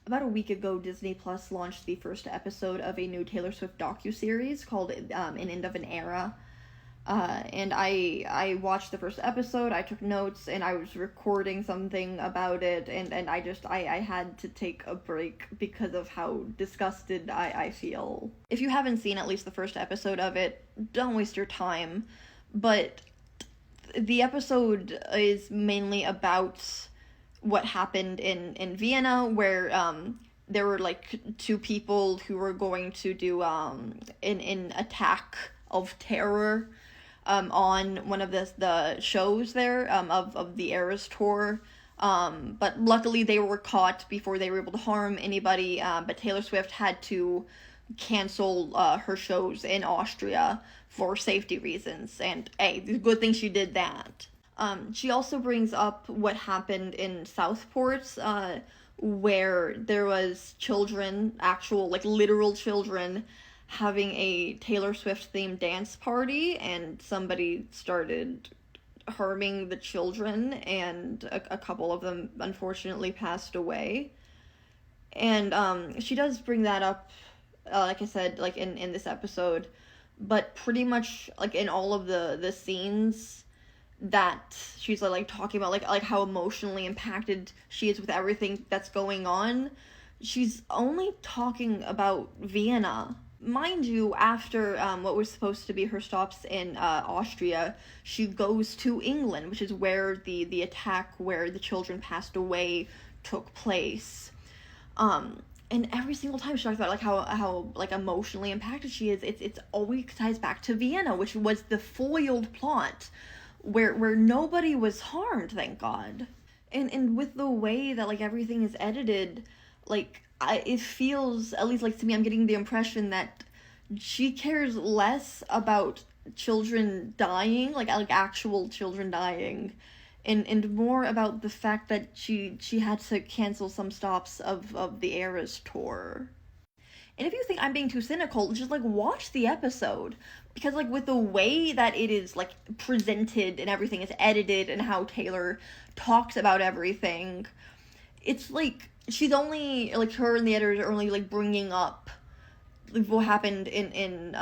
about a week ago, Disney Plus launched the first episode of a new Taylor Swift docuseries called An End of an Era. And I watched the first episode, I took notes, and I was recording something about it, and I had to take a break because of how disgusted I feel. If you haven't seen at least the first episode of it, don't waste your time. But the episode is mainly about what happened in Vienna, where there were like two people who were going to do an attack of terror on one of the shows there of the Eras tour. But luckily they were caught before they were able to harm anybody. But Taylor Swift had to cancel her shows in Austria for safety reasons, and hey, good thing she did that. She also brings up what happened in Southport, where there was children, actual, like, literal children, having a Taylor Swift-themed dance party, and somebody started harming the children, and a couple of them, unfortunately, passed away. And, she does bring that up, like I said, like, in this episode, but pretty much, like, in all of the scenes that she's like talking about like how emotionally impacted she is with everything that's going on, she's only talking about Vienna. Mind you, after what was supposed to be her stops in Austria, she goes to England, which is where the attack where the children passed away took place. And every single time she talks about like how like emotionally impacted she is, it's always ties back to Vienna, which was the foiled plot where nobody was harmed, thank God. And with the way that like everything is edited, like it feels, at least like to me, I'm getting the impression that she cares less about children dying, like actual children dying, and more about the fact that she had to cancel some stops of the Eras tour. And if you think I'm being too cynical, just like watch the episode, because like with the way that it is like presented and everything is edited and how Taylor talks about everything, it's like she's only like, her and the editors are only like bringing up like what happened in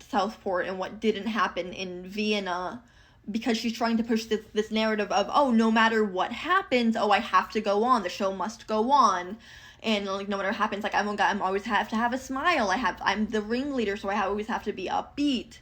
Southport and what didn't happen in Vienna, because she's trying to push this narrative of, oh, no matter what happens, oh, I have to go on, the show must go on. And like no matter what happens, like I'm always have to have a smile. I'm the ringleader, so I always have to be upbeat.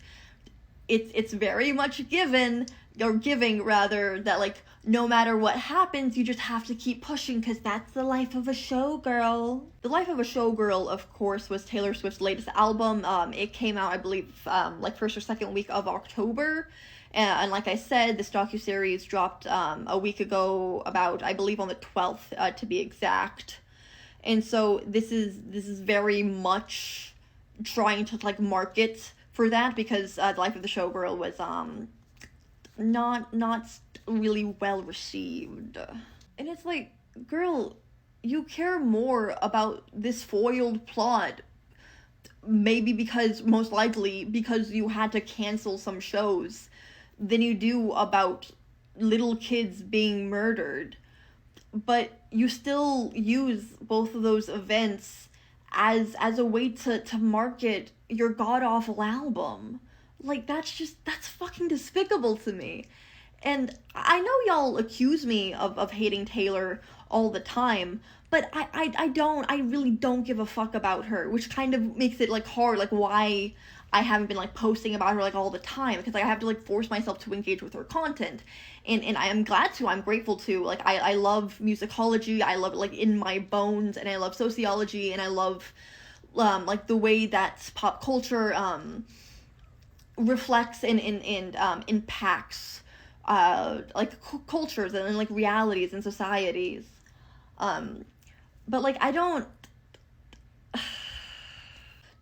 It's very much giving rather, that like no matter what happens, you just have to keep pushing, because that's the life of a showgirl. The Life of a Showgirl, of course, was Taylor Swift's latest album. It came out, I believe, like first or second week of October. And like I said, this docuseries dropped a week ago, about, I believe, on the 12th, to be exact. And so this is very much trying to like market for that, because The Life of the Showgirl was not really well received. And it's like, girl, you care more about this foiled plot, maybe most likely because you had to cancel some shows, than you do about little kids being murdered. But you still use both of those events as a way to market your god-awful album. Like, that's fucking despicable to me. And I know y'all accuse me of hating Taylor all the time, but I really don't give a fuck about her, which kind of makes it, like, hard, like, why I haven't been, like, posting about her, like, all the time, because like, I have to, like, force myself to engage with her content, and I am glad to, I'm grateful to, like, I love musicology, I love it, like, in my bones, and I love sociology, and I love, like, the way that pop culture, reflects and impacts, like, cultures and, like, realities and societies, but, like, I don't...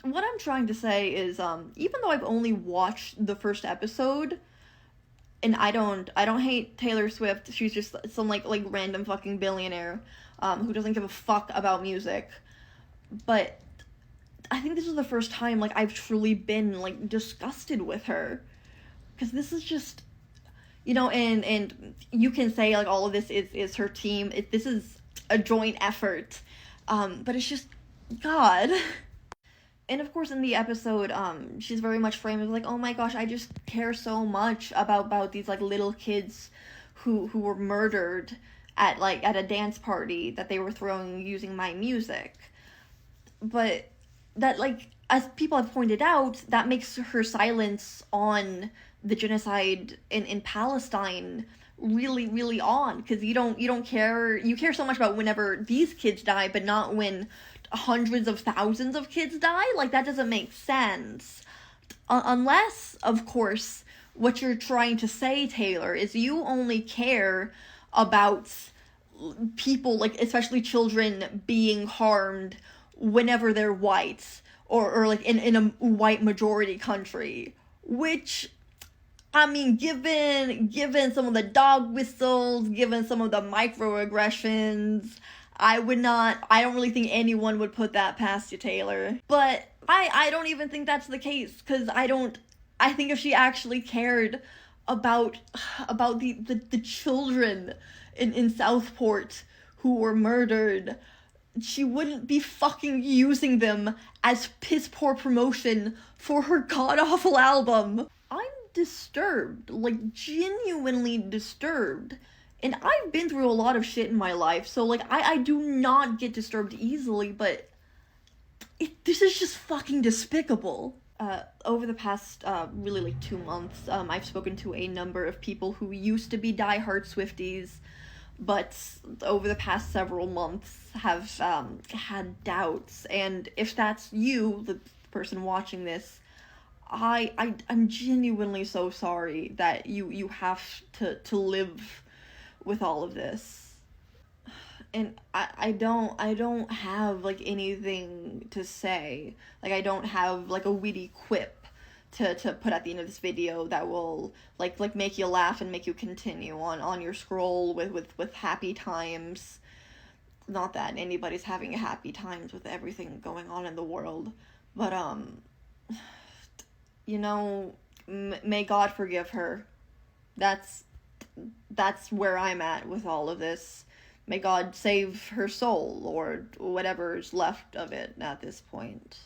What I'm trying to say is, even though I've only watched the first episode, and I don't hate Taylor Swift, she's just some, like random fucking billionaire, who doesn't give a fuck about music, but I think this is the first time, like, I've truly been, like, disgusted with her, because this is just, you know, and you can say, like, all of this is her team, this is a joint effort. But it's just, God. And of course, in the episode, she's very much framed as like, oh my gosh, I just care so much about these like little kids who were murdered at a dance party that they were throwing using my music. But that, like, as people have pointed out, that makes her silence on the genocide in Palestine really, really on, because you don't care, you care so much about whenever these kids die, but not when hundreds of thousands of kids die. Like, that doesn't make sense. Unless, of course, what you're trying to say, Taylor, is you only care about people, like, especially children, being harmed whenever they're white, or like in a white majority country, which, I mean, given some of the dog whistles, given some of the microaggressions, I don't really think anyone would put that past you, Taylor. But I don't even think that's the case, because I think if she actually cared about the children in Southport who were murdered, she wouldn't be fucking using them as piss poor promotion for her god awful album. I'm disturbed, like, genuinely disturbed. And I've been through a lot of shit in my life, so, like, I do not get disturbed easily, but this is just fucking despicable. Over the past, really, like, 2 months, I've spoken to a number of people who used to be diehard Swifties, but over the past several months have, had doubts, and if that's you, the person watching this, I'm genuinely so sorry that you have to live with all of this. And I don't have, like, anything to say. Like, I don't have, like, a witty quip to put at the end of this video that will, like make you laugh and make you continue on your scroll with happy times. Not that anybody's having happy times with everything going on in the world, but, you know, may God forgive her. That's where I'm at with all of this. May God save her soul, or whatever's left of it at this point.